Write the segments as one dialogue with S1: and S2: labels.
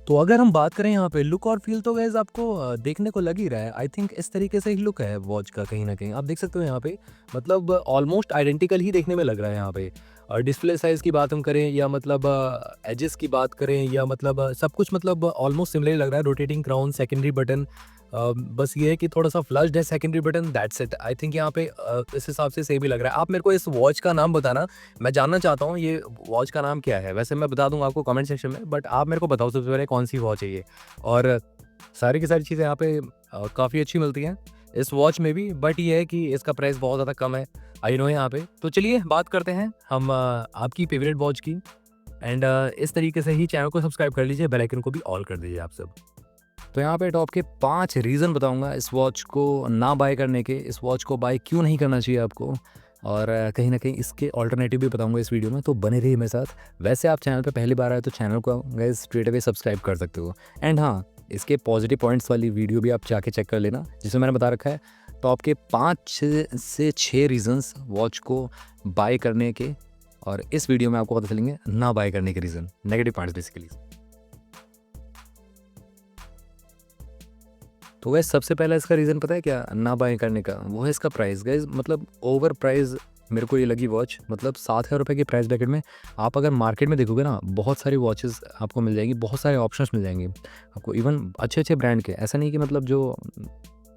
S1: तो अगर हम बात करें यहाँ पे लुक और फ़ील तो गाइज़ आपको देखने को लग ही रहा है। आई थिंक इस तरीके से ही लुक है वॉच का कहीं न कहीं। आप देख सकते हो यहाँ पे मतलब ऑलमोस्ट आइडेंटिकल ही देखने में लग रहा है यहाँ पे। और डिस्प्ले साइज़ की बात हम करें या मतलब एजेस की बात करें या मतलब सब कुछ मतलब ऑलमोस्ट सिमिलर ही लग रहा है। रोटेटिंग क्राउन, सेकेंडरी बटन बस ये है कि थोड़ा-सा फ्लश्ड है secondary button that's it. I think यहाँ पे इस हिसाब से सेम ही लग रहा है। आप मेरे को इस वॉच का नाम बताना, मैं जानना चाहता हूँ ये वॉच का नाम क्या है? वैसे मैं बता दूँगा आपको कमेंट सेक्शन में, बट आप मेरे को बताओ सबसे पहले कौन-सी वॉच है ये? और सारी की सारी चीज़ें यहाँ पे काफ़ी अच्छी मिलती हैं इस वॉच में भी, बट ये है कि इसका प्राइस बहुत ज़्यादा कम है, आई नो यहाँ पे। तो चलिए बात करते हैं हम आपकी फ़ेवरेट वॉच की एंड इस तरीके से ही चैनल को सब्सक्राइब कर लीजिए, बेल आइकन को भी ऑल कर दीजिए आप सब। तो यहाँ पे टॉप के 5 रीज़न बताऊँगा इस वॉच को ना बाय करने के, इस वॉच को बाय क्यों नहीं करना चाहिए आपको और कहीं न कहीं इसके अल्टरनेटिव भी बताऊँगा इस वीडियो में, तो बने रहिए मेरे साथ। वैसे आप चैनल पे पहली बार आए तो चैनल को गाइस स्ट्रेट अवे सब्सक्राइब कर सकते हो एंड हाँ, इसके पॉजिटिव पॉइंट्स वाली वीडियो भी आप जाके चेक कर लेना, जिसमें मैंने बता रखा है टॉप के 5 से 6 रीज़न्स वॉच को बाय करने के और इस वीडियो में आपको पता चलेंगे ना बाय करने के रीज़न, नेगेटिव पॉइंट्स बेसिकली। तो गाइस सबसे पहला इसका रीज़न पता है क्या ना बाय करने का? वो है इसका प्राइस गाइस, मतलब ओवर प्राइस मेरे को ये लगी वॉच। मतलब 7,000 रुपये के प्राइस ब्रैकेट में आप अगर मार्केट में देखोगे ना, बहुत सारी वॉचेस आपको मिल जाएगी, बहुत सारे ऑप्शंस मिल जाएंगे आपको, इवन अच्छे अच्छे ब्रांड के। ऐसा नहीं कि मतलब जो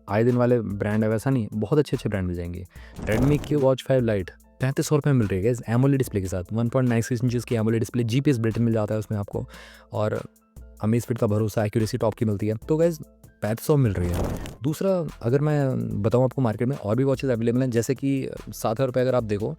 S1: आए दिन वाले ब्रांड है वैसा नहीं, बहुत अच्छे अच्छे ब्रांड मिल जाएंगे। रेडमी की वॉच 5 लाइट 3500 रुपये में मिल रही है एमोलेड डिस्प्ले के साथ, 1.96 इंचज़ की एमोलेड डिस्प्ले, जीपीएस बिल्ट मिल जाता है उसमें आपको, और अमेज़फिट का भरोसा, एक्यूरेसी टॉप की मिलती है। तो गाइस 3500 मिल रही है। दूसरा, अगर मैं बताऊँ आपको, मार्केट में और भी वॉचेज़ अवेलेबल हैं, जैसे कि 7,000 रुपये अगर आप देखो,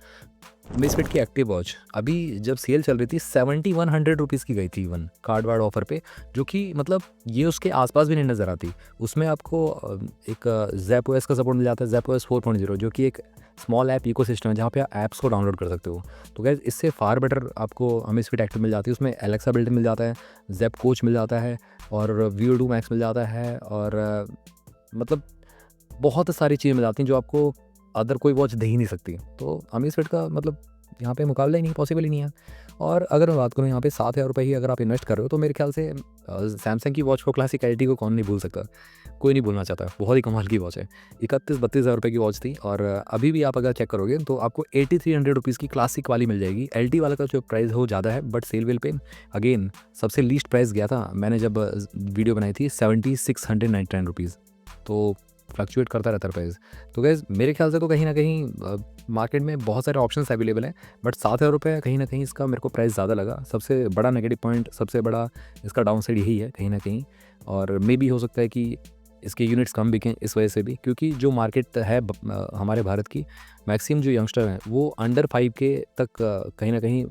S1: अमेज़फिट की एक्टिव वॉच अभी जब सेल चल रही थी 7100 रुपीज़ की गई थी इवन कार्ड वार्ड ऑफर पे, जो कि मतलब ये उसके आसपास भी नहीं नज़र आती। उसमें आपको एक ज़ैप ओएस का सपोर्ट मिल जाता है, ज़ैप ओएस 4.0, जो कि एक स्मॉल ऐप इकोसिस्टम है जहाँ पे आप ऐप्स को डाउनलोड कर सकते हो। तो गाइस इससे फार बेटर आपको अमेज़फिट एक्टिव मिल जाती है। उसमें एलेक्सा बिल्ट मिल जाता है, ज़ैप कोच मिल जाता है और वीओ 2 मैक्स मिल जाता है और मतलब बहुत सारी चीज़ें मिल जाती हैं जो आपको अदर कोई वॉच दे ही नहीं सकती। तो अमेज़फिट का मतलब यहाँ पे मुकाबला ही नहीं, पॉसिबल ही नहीं है। और अगर मैं बात करूँ यहाँ पे 7,000 रुपये ही अगर आप इन्वेस्ट कर रहे हो, तो मेरे ख्याल से सैमसंग की वॉच को, क्लासिक एलटी को कौन नहीं भूल सकता, कोई नहीं भूलना चाहता। बहुत ही कमाल की वॉच है। 31-32 हज़ार रुपये की वॉच थी और अभी भी आप अगर चेक करोगे तो आपको 8300 रुपीज़ की क्लासिक वाली मिल जाएगी। एलटी वाला का जो प्राइस है वो ज़्यादा है, बट सेल वेल पे अगेन सबसे लीस्ट प्राइस गया था मैंने जब वीडियो बनाई थी 7699 रुपीज़। तो फ्लक्चुएट करता रहता है प्राइस। तो गाइज़ मेरे ख्याल से तो कहीं न कहीं मार्केट में बहुत सारे ऑप्शंस अवेलेबल हैं, बट 7,000 रुपये कहीं न कहीं इसका मेरे को प्राइस ज़्यादा लगा। सबसे बड़ा नेगेटिव पॉइंट, सबसे बड़ा इसका डाउन साइड यही है कहीं न कहीं, और मे बी हो सकता है कि इसके यूनिट्स कम बिकें इस वजह से भी, क्योंकि जो मार्केट है हमारे भारत की, मैक्सिमम जो यंगस्टर हैं वो अंडर 5 के तक कहीं न कहीं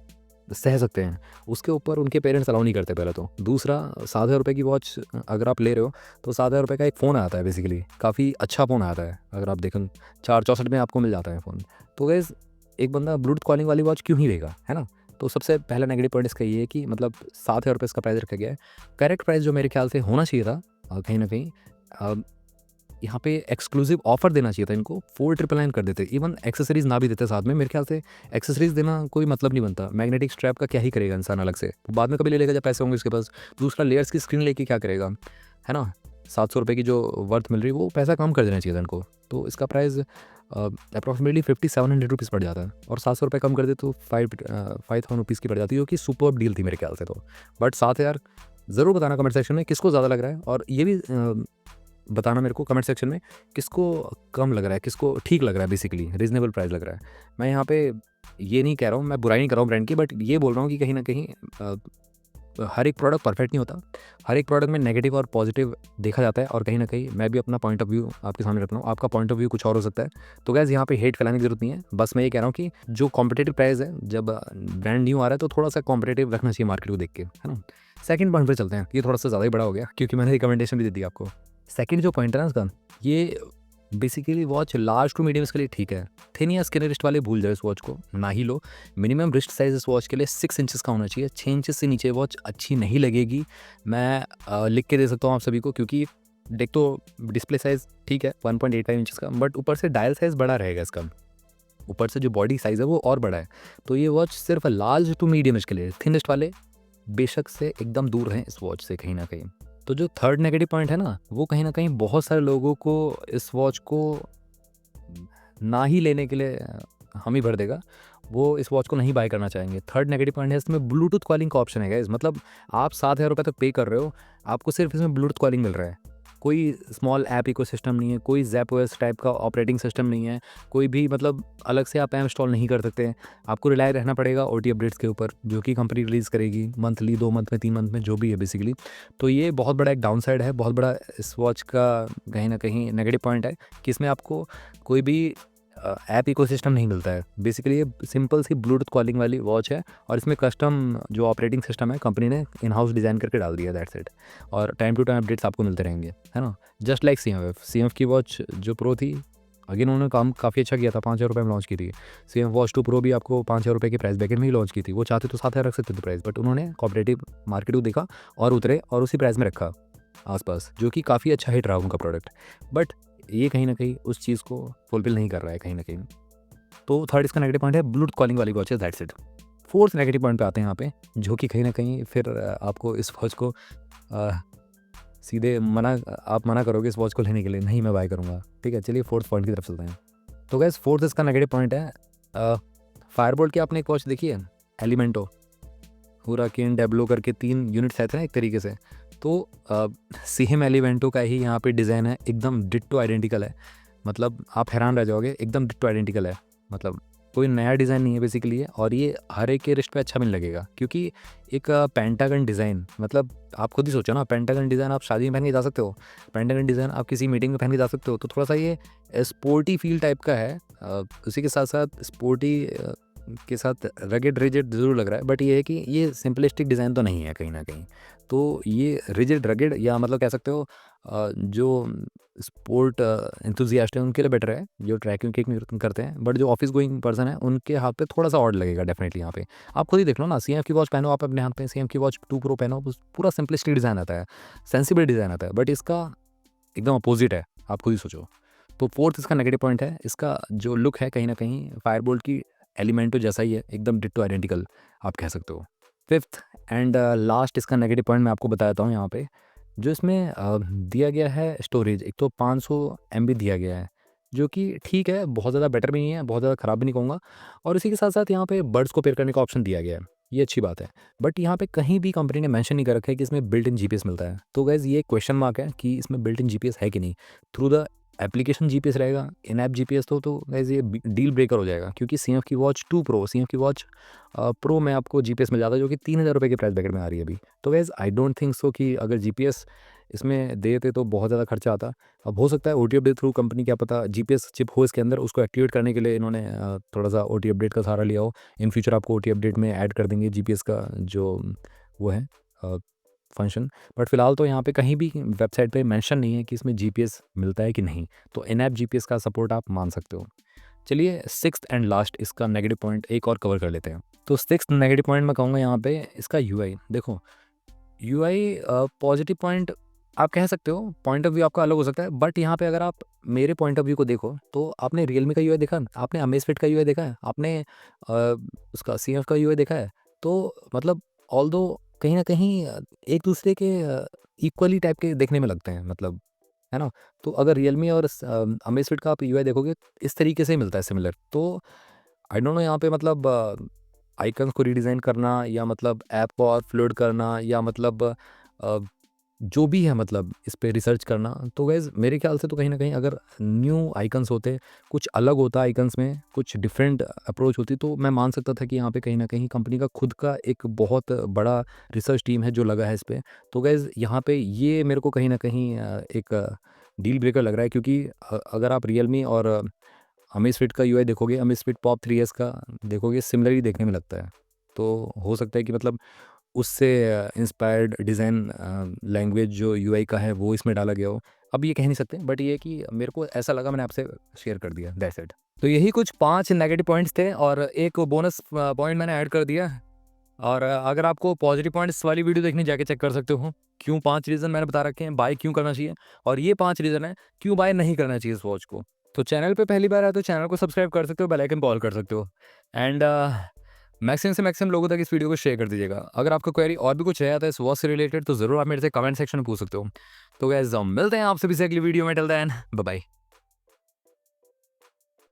S1: सह सकते हैं। उसके ऊपर उनके पेरेंट्स अलाउ नहीं करते पहले तो। दूसरा, 7,000 रुपये की वॉच अगर आप ले रहे हो तो 7,000 रुपये का एक फ़ोन आता है बेसिकली, काफ़ी अच्छा फ़ोन आता है। अगर आप देखें 464 में आपको मिल जाता है फ़ोन। तो गाइज़ एक बंदा ब्लूटूथ कॉलिंग वाली वॉच क्यों ही लेगा, है ना? तो सबसे पहला नेगेटिव पॉइंट इसका ये है कि मतलब 7,000 रुपये इसका प्राइस रखा गया है। करेक्ट प्राइस जो मेरे ख्याल से होना चाहिए था कहीं न कहीं यहाँ पे एक्सक्लूसिव ऑफर देना चाहिए था इनको, 4999 कर देते। इवन एक्सेसरीज़ ना भी देते साथ में, मेरे ख्याल से एक्सेसरीज़ देना कोई मतलब नहीं बनता। मैग्नेटिक स्ट्रैप का क्या ही करेगा इंसान अलग से, बाद में कभी ले लेगा जब पैसे होंगे उसके पास। दूसरा, लेयर्स की स्क्रीन लेके क्या करेगा, है ना? 700 रुपये की जो वर्थ मिल रही है वो पैसा कम कर देना चाहिए था इनको। तो इसका प्राइस अप्रॉक्सीमेटली 5700 रुपीज़ पड़ जाता है, और 700 रुपये कम कर दे तो 5000 रुपीज़ की पड़ जाती है, जो कि सुपर्ब डील थी मेरे ख्याल से तो। बट 7,000 ज़रूर बताना कमेंट सेक्शन में किसको ज़्यादा लग रहा है, और ये भी बताना मेरे को कमेंट सेक्शन में किसको कम लग रहा है, किसको ठीक लग रहा है, बेसिकली रीज़नेबल प्राइस लग रहा है। मैं यहाँ पे ये नहीं कह रहा हूँ, मैं बुराई नहीं कर रहा हूँ ब्रांड की, बट ये बोल रहा हूँ कि कहीं न कहीं हर एक प्रोडक्ट परफेक्ट नहीं होता। हर एक प्रोडक्ट में नेगेटिव और पॉजिटिव देखा जाता है, और कहीं न कहीं मैं भी अपना पॉइंट ऑफ व्यू आपके सामने रख रहा हूँ। आपका पॉइंट ऑफ व्यू कुछ और हो सकता है। तो गाइज़ यहाँ पे हेट फैलाने की ज़रूरत नहीं है। बस मैं ये कह रहा हूँ कि जो कॉम्पिटिटिव प्राइस है, जब ब्रांड न्यू आ रहा है तो थोड़ा-सा कॉम्पिटिटिव रखना चाहिए मार्केट को देख के, है ना? सेकंड पॉइंट पे चलते हैं। ये थोड़ा-सा ज़्यादा ही बड़ा हो गया क्योंकि मैंने रिकमेंडेशन भी दे दी आपको। सेकंड जो पॉइंट है ना इसका, ये basically watch large to medium के लिए ठीक है। थिन या स्किनी रिस्ट वाले भूल जाओ, इस वॉच को ना ही लो। मिनिमम रिस्ट साइज इस वॉच के लिए 6 इंचेस का होना चाहिए। 6 इंचेस से नीचे वॉच अच्छी नहीं लगेगी। मैं लिख के दे सकता हूँ आप सभी को, क्योंकि देख तो डिस्प्ले साइज़ ठीक है 1.85 इंचेस का, बट ऊपर से डायल साइज़ बड़ा रहेगा इसका। ऊपर से जो बॉडी साइज़ है वो और बड़ा है। तो ये वॉच सिर्फ लार्ज टू मीडियम एज के लिए, थिनेस्ट वाले बेशक से एकदम दूर रहें इस वॉच से कहीं न कहीं। तो जो थर्ड नेगेटिव पॉइंट है ना, वो कहीं न कहीं बहुत सारे लोगों को इस वॉच को ना ही लेने के लिए हामी भर देगा। वो इस वॉच को नहीं बाय करना चाहेंगे। थर्ड नेगेटिव पॉइंट है, इसमें ब्लूटूथ कॉलिंग का ऑप्शन है गाइस। मतलब आप 7,000 रुपए तक पे कर रहे हो, आपको सिर्फ इसमें ब्लूटूथ कॉलिंग मिल रहा है। कोई स्मॉल ऐप इकोसिस्टम नहीं है, कोई ज़ैप ओएस टाइप का ऑपरेटिंग सिस्टम नहीं है, कोई भी मतलब अलग से आप ऐप इंस्टॉल नहीं कर सकते। आपको रिलाय रहना पड़ेगा ओटी अपडेट्स के ऊपर, जो कि कंपनी रिलीज़ करेगी मंथली, 2 मंथ में, 3 मंथ में, जो भी है बेसिकली। तो ये बहुत बड़ा एक डाउनसाइड है, बहुत बड़ा इस वॉच का कहीं न कहीं नेगेटिव पॉइंट है कि इसमें आपको कोई भी ऐप इकोसिस्टम नहीं मिलता है। बेसिकली ये सिंपल सी ब्लूटूथ कॉलिंग वाली वॉच है और इसमें कस्टम जो ऑपरेटिंग सिस्टम है कंपनी ने इन हाउस डिज़ाइन करके डाल दिया, दैट्स इट। और टाइम टू टाइम अपडेट्स आपको मिलते रहेंगे, है ना? जस्ट लाइक सीएमएफ की वॉच जो प्रो थी, अगेन उन्होंने काम काफ़ी अच्छा किया था, 5,000 रुपये में लॉन्च की थी। सीएमएफ वॉच 2 प्रो भी आपको 5,000 रुपये के प्राइस ब्रैकेट में ही लॉन्च की थी। वो चाहते तो 7,000 रख सकते थे प्राइस, बट उन्होंने कॉम्पिटिटिव मार्केट को देखा और उतरे और उसी प्राइस में रखा आस-पास, जो कि काफ़ी अच्छा हिट रहा उनका प्रोडक्ट। बट ये कहीं न कहीं उस चीज़ को फुलफ़िल नहीं कर रहा है कहीं न कहीं। तो थर्ड इसका नेगेटिव पॉइंट है ब्लूटूथ कॉलिंग वाली watches, that's it. Fourth negative point पे आते हैं यहाँ पे, जो कि कहीं न कहीं फिर आपको इस वॉच को अ, सीधे आप मना करोगे इस वॉच को लेने के लिए, नहीं मैं बाय करूँगा। ठीक है, चलिए फोर्थ पॉइंट की तरफ चलते हैं। तो गाइस फोर्थ इसका नेगेटिव पॉइंट है फायरबोल्ट की आपने एक वॉच देखी है एलिमेंटो, हुराकेन, डेब्लो करके 3 यूनिट्स आए थे ना एक तरीके से। तो सेम एलिमेंटो का ही यहाँ पे डिज़ाइन है, एकदम डिट्टो आइडेंटिकल है। मतलब आप हैरान रह जाओगे, एकदम डिट्टो आइडेंटिकल है। मतलब कोई नया डिज़ाइन नहीं है बेसिकली ये, और ये हर एक के रिस्ट पे अच्छा भी नहीं लगेगा, क्योंकि एक पेंटागन डिज़ाइन, मतलब आप खुद ही सोचो ना, पेंटागन डिज़ाइन आप शादी में पहन के जा सकते हो, पेंटागन डिज़ाइन आप किसी मीटिंग में पहन के जा सकते हो, तो थोड़ा सा ये स्पोर्टी फील टाइप का है। उसी के साथ साथ स्पोर्टी के साथ रगेड रिजिड ज़रूर लग रहा है, बट ये है कि ये सिंपलिस्टिक डिज़ाइन तो नहीं है कहीं न कहीं। तो ये रिजिड रगेड, या मतलब कह सकते हो जो स्पोर्ट एंथुसियास्ट हैं उनके लिए बेटर है, जो ट्रैकिंग किक करते हैं, बट जो ऑफिस गोइंग पर्सन है उनके हाथ पे थोड़ा सा ऑड लगेगा डेफिनेटली यहाँ पे। आप खुद ही देख लो ना, सीएफ की वॉच पहनो आप अपने हाथ पे, सीएफ की वॉच 2 प्रो पहनो, पूरा सिंपलिस्टिक डिज़ाइन आता है, सेंसिबल डिज़ाइन आता है, बट इसका एकदम अपोजिट है, आप खुद ही सोचो। तो फोर्थ इसका नेगेटिव पॉइंट है, इसका जो लुक है कहीं ना कहीं फायरबोल्ट की एलिमेंटो जैसा ही है, एकदम डिट्टो आइडेंटिकल आप कह सकते हो। फिफ्थ एंड लास्ट इसका नेगेटिव पॉइंट मैं आपको बताता हूँ यहाँ पे, जो इसमें दिया गया है स्टोरेज, एक तो 500 MB दिया गया है, जो कि ठीक है, बहुत ज़्यादा बेटर भी नहीं है, बहुत ज़्यादा ख़राब भी नहीं कहूँगा। और इसी के साथ साथ यहाँ पे बड्स को पेयर करने का ऑप्शन दिया गया है, ये अच्छी बात है। बट यहाँ पे कहीं भी कंपनी ने मेंशन नहीं कर रखा है कि इसमें बिल्ट इन जीपीएस मिलता है। तो गाइज़ ये क्वेश्चन मार्क है कि इसमें बिल्ट इन जीपीएस है कि नहीं। थ्रू द एप्लीकेशन जीपीएस रहेगा, इन ऐप जीपीएस तो गाइज़ ये डील ब्रेकर हो जाएगा, क्योंकि सीएफ की वॉच 2 प्रो, सीएफ की वॉच प्रो में आपको जीपीएस मिल जाता है, जो कि 3,000 रुपये के प्राइस ब्रैकेट में आ रही है अभी। तो guys I don't think so कि अगर जीपीएस इसमें देते तो बहुत ज़्यादा खर्चा आता। अब हो सकता है ओटी अपडेट थ्रू कंपनी, क्या पता जीपीएस चिप हो इसके अंदर, उसको एक्टिवेट करने के लिए इन्होंने थोड़ा सा ओटी अपडेट का सहारा लिया हो। इन फ्यूचर आपको ओटी अपडेट में ऐड कर देंगे जीपीएस का जो वो है फंक्शन। बट फिलहाल तो यहाँ पे कहीं भी वेबसाइट पे मेंशन नहीं है कि इसमें जीपीएस मिलता है कि नहीं, तो इन ऐप जीपीएस का सपोर्ट आप मान सकते हो। चलिए सिक्स्थ एंड लास्ट इसका नेगेटिव पॉइंट एक और कवर कर लेते हैं। तो सिक्स्थ नेगेटिव पॉइंट मैं कहूँगा यहाँ पे इसका यूआई। देखो यूआई पॉजिटिव पॉइंट आप कह सकते हो, पॉइंट ऑफ व्यू आपका अलग हो सकता है, बट यहाँ पे अगर आप मेरे पॉइंट ऑफ व्यू को देखो, तो आपने रियलमी का यूआई देखा, आपने अमेज़फिट का यूआई देखा है, आपने उसका सीएफ का यूआई देखा है। तो मतलब ऑल्दो कहीं न कहीं एक दूसरे के इक्वली टाइप के देखने में लगते हैं, मतलब है ना? तो अगर रियलमी और अमेज़फिट का आप यूआई देखोगे, इस तरीके से ही मिलता है सिमिलर। तो आई डोंट नो यहाँ पे मतलब आइकन्स को रीडिज़ाइन करना, या मतलब ऐप को और फ्लूइड करना, या मतलब जो भी है, मतलब इस पे रिसर्च करना। तो गाइज़ मेरे ख्याल से तो कहीं न कहीं अगर न्यू आइकन्स होते, कुछ अलग होता आइकन्स में, कुछ डिफरेंट अप्रोच होती, तो मैं मान सकता था कि यहाँ पे कहीं न कहीं कंपनी का खुद का एक बहुत बड़ा रिसर्च टीम है जो लगा है इस पे। तो गाइज़ यहाँ पे ये मेरे को कहीं न कहीं एक डील ब्रेकर लग रहा है, क्योंकि अगर आप रियलमी और अमेज़फिट का यूआई देखोगे, अमेज़फिट पॉप 3S का देखोगे, सिमिलर ही देखने में लगता है। तो हो सकता है कि मतलब उससे इंस्पायर्ड डिज़ाइन लैंग्वेज जो यूआई का है वो इसमें डाला गया हो। अब ये कह नहीं सकते, बट ये है कि मेरे को ऐसा लगा, मैंने आपसे शेयर कर दिया, दैट्स इट। तो यही कुछ 5 नेगेटिव पॉइंट्स थे और एक बोनस पॉइंट मैंने ऐड कर दिया। और अगर आपको पॉजिटिव पॉइंट्स वाली वीडियो देखनी, जाके चेक कर सकते हो। क्यों 5 रीज़न मैंने बता रखे हैं, बाय क्यों करना चाहिए, और ये 5 रीज़न है क्यों बाय नहीं करना चाहिए इस वॉच को। तो चैनल पे पहली बार आए तो चैनल को सब्सक्राइब कर सकते हो, बेल आइकन पे ऑल कर सकते हो। एंड मैक्सिमम से मैक्सिमम लोगों तक इस वीडियो को शेयर कर दीजिएगा। अगर आपका क्वेरी और भी कुछ है आता है इस वॉच से रिलेटेड, तो ज़रूर आप मेरे से कमेंट सेक्शन में पूछ सकते हो। तो गाइस मिलते हैं आपसे भी अगली वीडियो में, टिल देन बाय बाय।